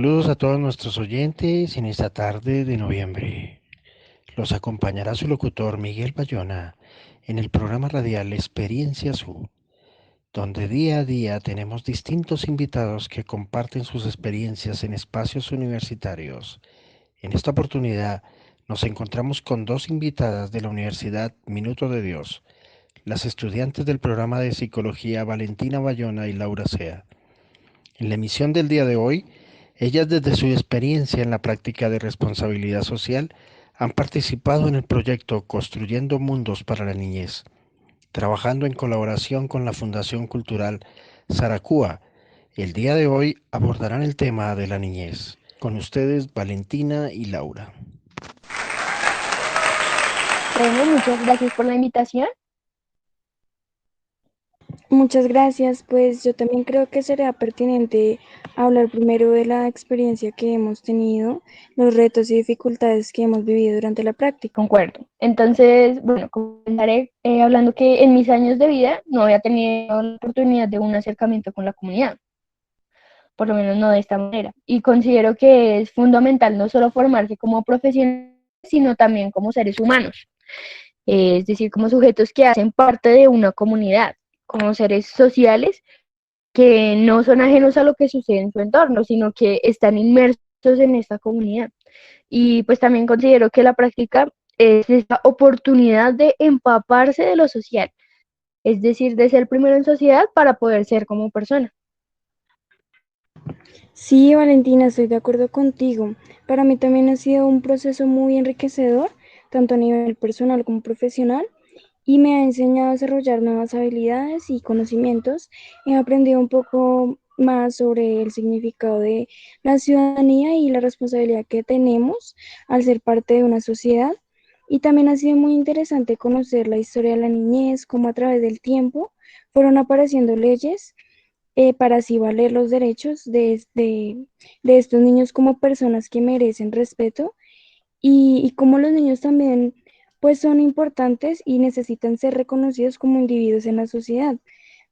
Saludos a todos nuestros oyentes en esta tarde de noviembre. Los acompañará su locutor Miguel Bayona en el programa radial Experiencia U, donde día a día tenemos distintos invitados que comparten sus experiencias en espacios universitarios. En esta oportunidad nos encontramos con dos invitadas de la Universidad Minuto de Dios, las estudiantes del programa de psicología Valentina Bayona y Laura Sea. En la emisión del día de hoy, ellas desde su experiencia en la práctica de responsabilidad social han participado en el proyecto Construyendo Mundos para la Niñez, trabajando en colaboración con la Fundación Cultural Saracúa. El día de hoy abordarán el tema de la niñez. Con ustedes, Valentina y Laura. Bueno, muchas gracias por la invitación. Muchas gracias. Pues yo también creo que sería pertinente hablar primero de la experiencia que hemos tenido, los retos y dificultades que hemos vivido durante la práctica. Concuerdo. Entonces, bueno, comenzaré hablando que en mis años de vida no había tenido la oportunidad de un acercamiento con la comunidad, por lo menos no de esta manera. Y considero que es fundamental no solo formarse como profesionales, sino también como seres humanos, es decir, como sujetos que hacen parte de una comunidad, como seres sociales que no son ajenos a lo que sucede en su entorno, sino que están inmersos en esta comunidad. Y pues también considero que la práctica es esta oportunidad de empaparse de lo social, es decir, de ser primero en sociedad para poder ser como persona. Sí, Valentina, estoy de acuerdo contigo. Para mí también ha sido un proceso muy enriquecedor, tanto a nivel personal como profesional, y me ha enseñado a desarrollar nuevas habilidades y conocimientos. He aprendido un poco más sobre el significado de la ciudadanía y la responsabilidad que tenemos al ser parte de una sociedad. Y también ha sido muy interesante conocer la historia de la niñez, cómo a través del tiempo fueron apareciendo leyes para así valer los derechos de estos niños como personas que merecen respeto y cómo los niños también pues son importantes y necesitan ser reconocidos como individuos en la sociedad.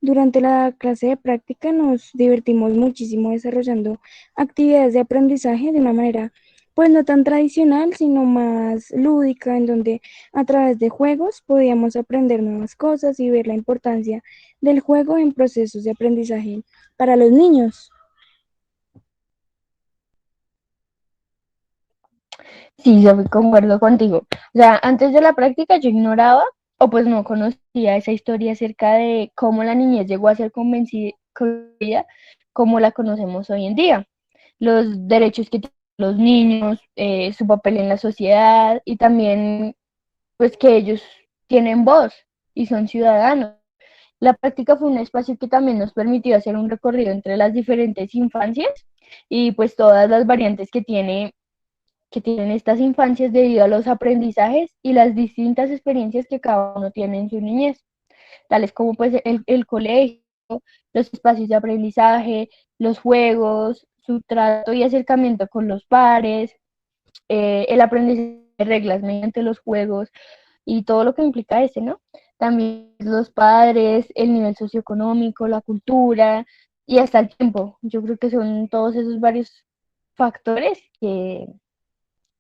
Durante la clase de práctica nos divertimos muchísimo desarrollando actividades de aprendizaje de una manera pues no tan tradicional, sino más lúdica, en donde a través de juegos podíamos aprender nuevas cosas y ver la importancia del juego en procesos de aprendizaje para los niños. Sí, yo concuerdo contigo. O sea, antes de la práctica yo ignoraba o pues no conocía esa historia acerca de cómo la niñez llegó a ser conocida como la conocemos hoy en día. Los derechos que tienen los niños, su papel en la sociedad y también pues que ellos tienen voz y son ciudadanos. La práctica fue un espacio que también nos permitió hacer un recorrido entre las diferentes infancias y pues todas las variantes que tienen estas infancias debido a los aprendizajes y las distintas experiencias que cada uno tiene en su niñez, tales como pues el colegio, los espacios de aprendizaje, los juegos, su trato y acercamiento con los pares, el aprendizaje de reglas mediante los juegos y todo lo que implica ese, ¿no? También los padres, el nivel socioeconómico, la cultura y hasta el tiempo. Yo creo que son todos esos varios factores que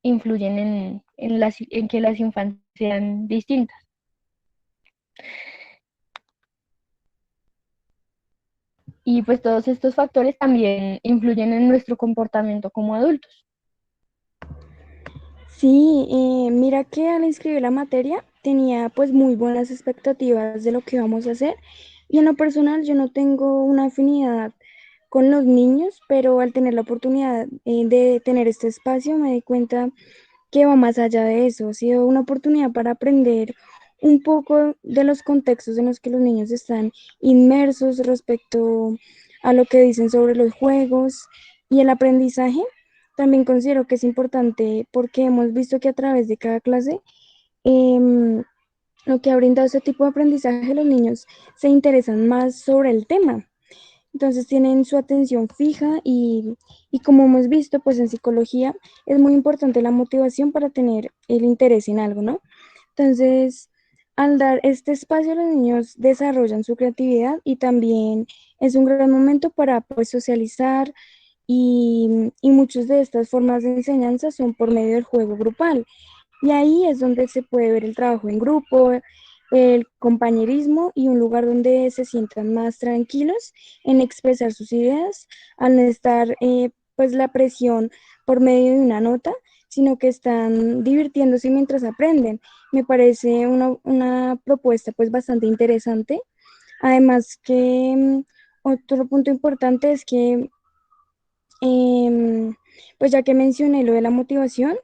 influyen en que las infancias sean distintas. Y pues todos estos factores también influyen en nuestro comportamiento como adultos. Sí, mira que al inscribir la materia tenía pues muy buenas expectativas de lo que vamos a hacer y en lo personal yo no tengo una afinidad con los niños, pero al tener la oportunidad de tener este espacio me di cuenta que va más allá de eso. Ha sido una oportunidad para aprender un poco de los contextos en los que los niños están inmersos respecto a lo que dicen sobre los juegos y el aprendizaje. También considero que es importante porque hemos visto que a través de cada clase, em, lo que ha brindado este tipo de aprendizaje, los niños se interesan más sobre el tema. Entonces tienen su atención fija y como hemos visto, pues en psicología es muy importante la motivación para tener el interés en algo, ¿no? Entonces, al dar este espacio, los niños desarrollan su creatividad y también es un gran momento para pues socializar y muchas de estas formas de enseñanza son por medio del juego grupal. Y ahí es donde se puede ver el trabajo en grupo, el compañerismo y un lugar donde se sientan más tranquilos en expresar sus ideas, al no estar pues la presión por medio de una nota, sino que están divirtiéndose mientras aprenden. Me parece una propuesta pues bastante interesante. Además que otro punto importante es que, pues ya que mencioné lo de la motivación,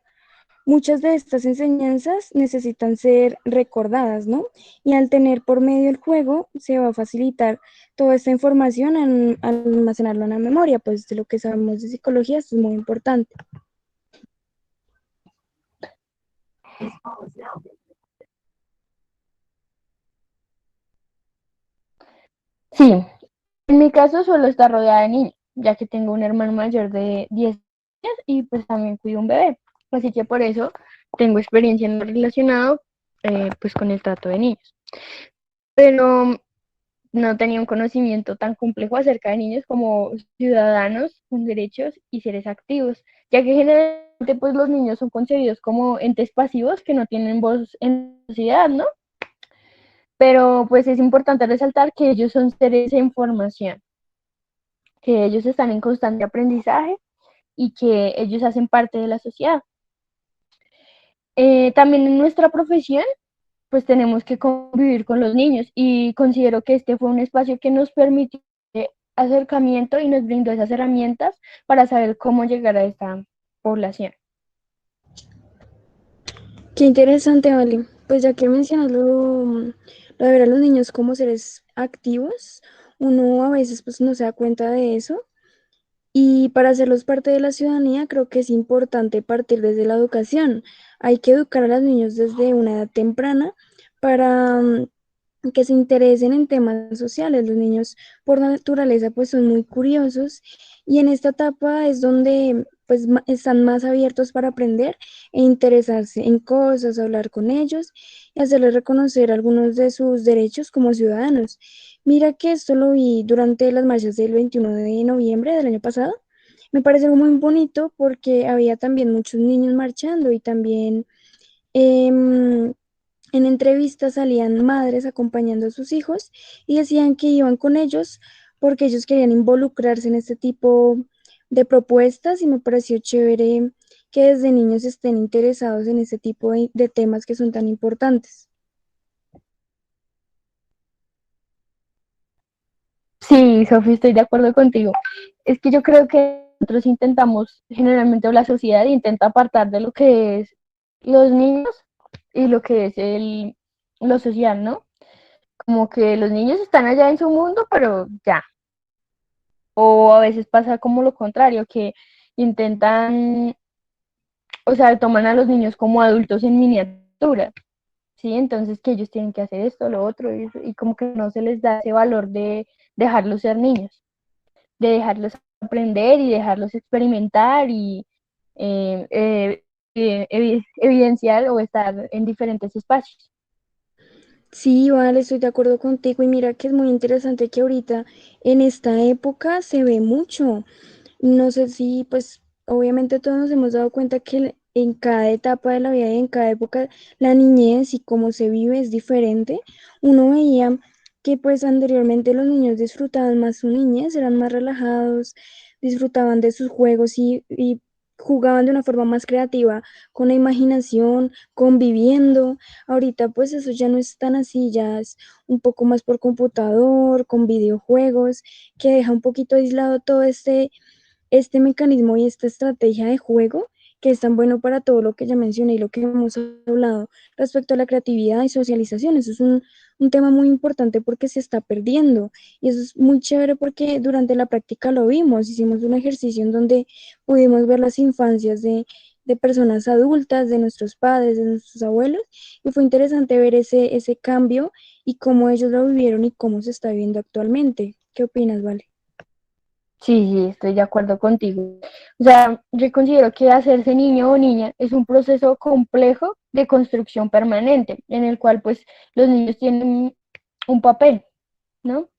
muchas de estas enseñanzas necesitan ser recordadas, ¿no? Y al tener por medio el juego, se va a facilitar toda esta información al almacenarlo en la memoria, pues de lo que sabemos de psicología, esto es muy importante. Sí, en mi caso solo está rodeada de niños, ya que tengo un hermano mayor de 10 años y pues también cuido un bebé. Así que por eso tengo experiencia en lo relacionado pues con el trato de niños. Pero no tenía un conocimiento tan complejo acerca de niños como ciudadanos con derechos y seres activos, ya que generalmente pues los niños son concebidos como entes pasivos que no tienen voz en la sociedad, ¿no? Pero pues es importante resaltar que ellos son seres en formación, que ellos están en constante aprendizaje y que ellos hacen parte de la sociedad. También en nuestra profesión, pues tenemos que convivir con los niños y considero que este fue un espacio que nos permitió acercamiento y nos brindó esas herramientas para saber cómo llegar a esta población. Qué interesante, Vale. Pues ya que mencionas lo de ver a los niños como seres activos, uno a veces pues no se da cuenta de eso. Y para hacerlos parte de la ciudadanía, creo que es importante partir desde la educación. Hay que educar a los niños desde una edad temprana para que se interesen en temas sociales. Los niños por naturaleza pues son muy curiosos y en esta etapa es donde pues están más abiertos para aprender e interesarse en cosas, hablar con ellos y hacerles reconocer algunos de sus derechos como ciudadanos. Mira que esto lo vi durante las marchas del 21 de noviembre del año pasado. Me pareció muy bonito porque había también muchos niños marchando y también em, en entrevistas salían madres acompañando a sus hijos y decían que iban con ellos porque ellos querían involucrarse en este tipo de propuestas y me pareció chévere que desde niños estén interesados en este tipo de temas que son tan importantes. Sí, Sofía, estoy de acuerdo contigo. Es que yo creo que nosotros intentamos, generalmente o la sociedad intenta apartar de lo que es los niños y lo que es lo social, ¿no? Como que los niños están allá en su mundo, pero ya. O a veces pasa como lo contrario, que intentan, o sea, toman a los niños como adultos en miniatura, ¿sí? Entonces que ellos tienen que hacer esto, lo otro, y como que no se les da ese valor de dejarlos ser niños, de dejarlos aprender y dejarlos experimentar y evidenciar o estar en diferentes espacios. Sí, vale, estoy de acuerdo contigo y mira que es muy interesante que ahorita en esta época se ve mucho. No sé si, pues, obviamente todos nos hemos dado cuenta que en cada etapa de la vida y en cada época la niñez y cómo se vive es diferente. Uno veía que pues anteriormente los niños disfrutaban más su niñez, eran más relajados, disfrutaban de sus juegos y jugaban de una forma más creativa, con la imaginación, conviviendo. Ahorita pues eso ya no es tan así, ya es un poco más por computador, con videojuegos, que deja un poquito aislado todo este mecanismo y esta estrategia de juego que es tan bueno para todo lo que ya mencioné y lo que hemos hablado respecto a la creatividad y socialización. Eso es un tema muy importante porque se está perdiendo y eso es muy chévere porque durante la práctica lo vimos, hicimos un ejercicio en donde pudimos ver las infancias de personas adultas, de nuestros padres, de nuestros abuelos y fue interesante ver ese cambio y cómo ellos lo vivieron y cómo se está viviendo actualmente. ¿Qué opinas, Vale? Sí, sí, estoy de acuerdo contigo. O sea, yo considero que hacerse niño o niña es un proceso complejo de construcción permanente, en el cual pues los niños tienen un papel, ¿no?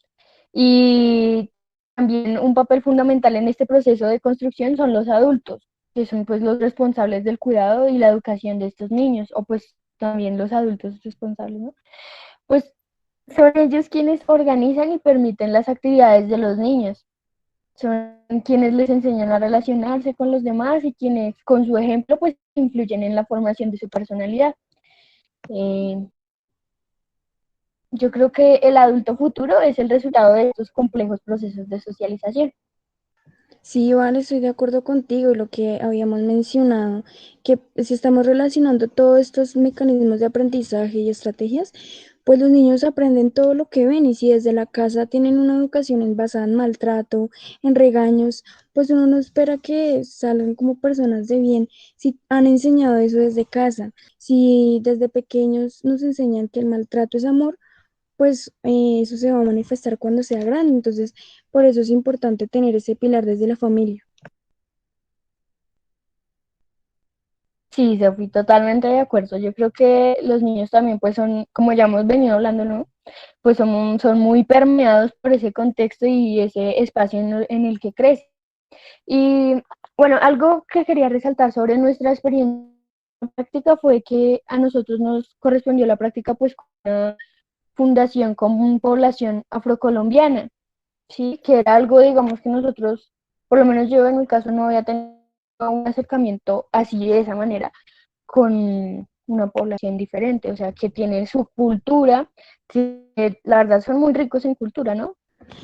Y también un papel fundamental en este proceso de construcción son los adultos, que son pues los responsables del cuidado y la educación de estos niños, o pues también los adultos responsables, ¿no? Pues son ellos quienes organizan y permiten las actividades de los niños. Son quienes les enseñan a relacionarse con los demás y quienes con su ejemplo pues influyen en la formación de su personalidad. Eh, yo creo que el adulto futuro es el resultado de estos complejos procesos de socialización. Sí, vale, estoy de acuerdo contigo y lo que habíamos mencionado, que si estamos relacionando todos estos mecanismos de aprendizaje y estrategias, pues los niños aprenden todo lo que ven y si desde la casa tienen una educación basada en maltrato, en regaños, pues uno no espera que salgan como personas de bien si han enseñado eso desde casa. Si desde pequeños nos enseñan que el maltrato es amor, pues eso se va a manifestar cuando sea grande. Entonces, por eso es importante tener ese pilar desde la familia. Sí, Sofi, totalmente de acuerdo. Yo creo que los niños también pues son, como ya hemos venido hablando, ¿no? Pues son muy permeados por ese contexto y ese espacio en el que crecen. Y bueno, algo que quería resaltar sobre nuestra experiencia práctica fue que a nosotros nos correspondió la práctica pues con una fundación con población afrocolombiana, ¿sí? Que era algo, digamos, que nosotros, por lo menos yo en mi caso, no había tenido un acercamiento así de esa manera con una población diferente, o sea, que tiene su cultura, que la verdad son muy ricos en cultura, ¿no?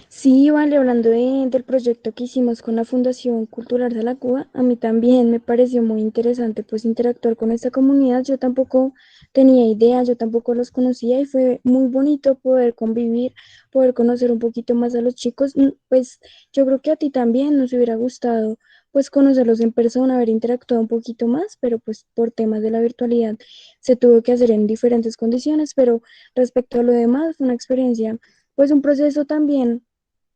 Sí, vale, hablando del proyecto que hicimos con la Fundación Cultural de la Cuba, a mí también me pareció muy interesante pues interactuar con esta comunidad. Yo tampoco tenía idea, yo tampoco los conocía y fue muy bonito poder convivir, poder conocer un poquito más a los chicos. Pues yo creo que a ti también nos hubiera gustado pues conocerlos en persona, haber interactuado un poquito más, pero pues por temas de la virtualidad se tuvo que hacer en diferentes condiciones, pero respecto a lo demás fue una experiencia, pues un proceso también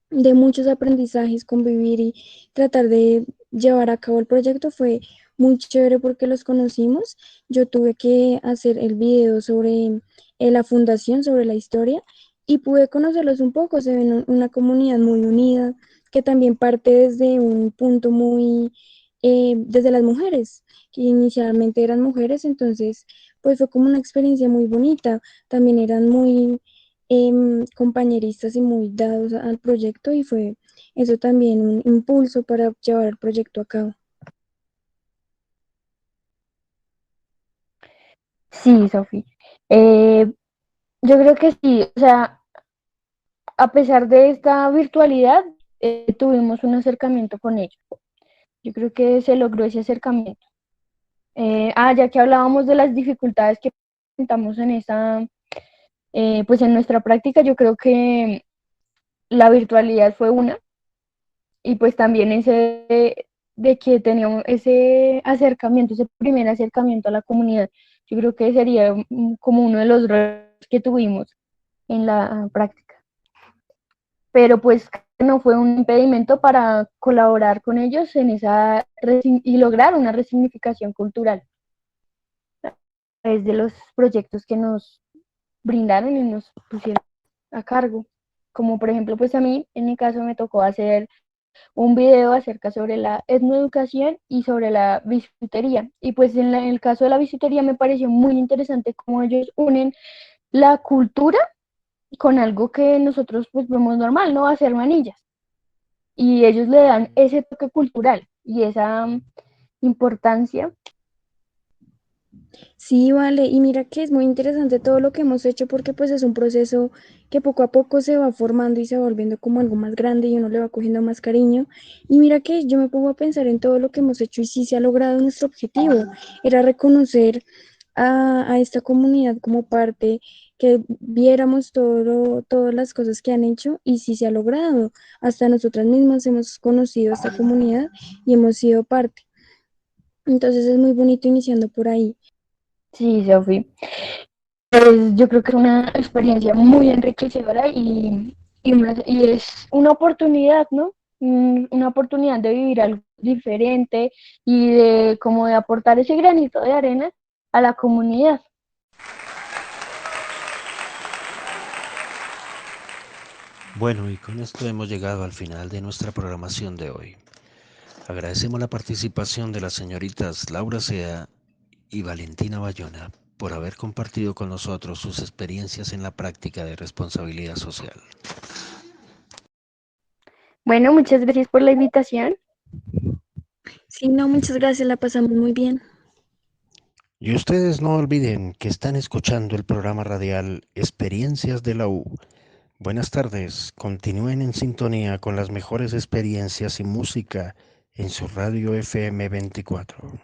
de muchos aprendizajes, convivir y tratar de llevar a cabo el proyecto fue muy chévere porque los conocimos. Yo tuve que hacer el video sobre la fundación, sobre la historia y pude conocerlos un poco. Se ven una comunidad muy unida que también parte desde un punto muy, desde las mujeres, que inicialmente eran mujeres, entonces pues fue como una experiencia muy bonita. También eran muy compañeristas y muy dados al proyecto y fue eso también un impulso para llevar el proyecto a cabo. Sí, Sofi. Eh, yo creo que sí, o sea, a pesar de esta virtualidad, tuvimos un acercamiento con ellos. Yo creo que se logró ese acercamiento. Ya que hablábamos de las dificultades que presentamos en esa, pues en nuestra práctica, yo creo que la virtualidad fue una, y pues también ese de que teníamos ese acercamiento, ese primer acercamiento a la comunidad. Yo creo que sería como uno de los retos que tuvimos en la práctica. Pero pues no fue un impedimento para colaborar con ellos en esa y lograr una resignificación cultural a través de los proyectos que nos brindaron y nos pusieron a cargo. Como por ejemplo, pues a mí, en mi caso, me tocó hacer un video acerca sobre la etnoeducación y sobre la bisutería. Y pues en el caso de la bisutería me pareció muy interesante cómo ellos unen la cultura con algo que nosotros pues vemos normal, ¿no? Hacer manillas. Y ellos le dan ese toque cultural y esa importancia. Sí, vale, y mira que es muy interesante todo lo que hemos hecho porque pues es un proceso que poco a poco se va formando y se va volviendo como algo más grande y uno le va cogiendo más cariño. Y mira que yo me pongo a pensar en todo lo que hemos hecho y sí se ha logrado nuestro objetivo, era reconocer a esta comunidad como parte, que viéramos todas las cosas que han hecho y sí se ha logrado. Hasta nosotras mismas hemos conocido a esta comunidad y hemos sido parte. Entonces es muy bonito iniciando por ahí. Sí, Sofi. Pues yo creo que es una experiencia muy enriquecedora y es una oportunidad, ¿no? Una oportunidad de vivir algo diferente y de como de aportar ese granito de arena a la comunidad. Bueno, y con esto hemos llegado al final de nuestra programación de hoy. Agradecemos la participación de las señoritas Laura Sea y Valentina Bayona por haber compartido con nosotros sus experiencias en la práctica de responsabilidad social. Bueno, muchas gracias por la invitación. Sí, no, muchas gracias, la pasamos muy bien. Y ustedes no olviden que están escuchando el programa radial Experiencias de la U. Buenas tardes, continúen en sintonía con las mejores experiencias y música en su radio FM 24.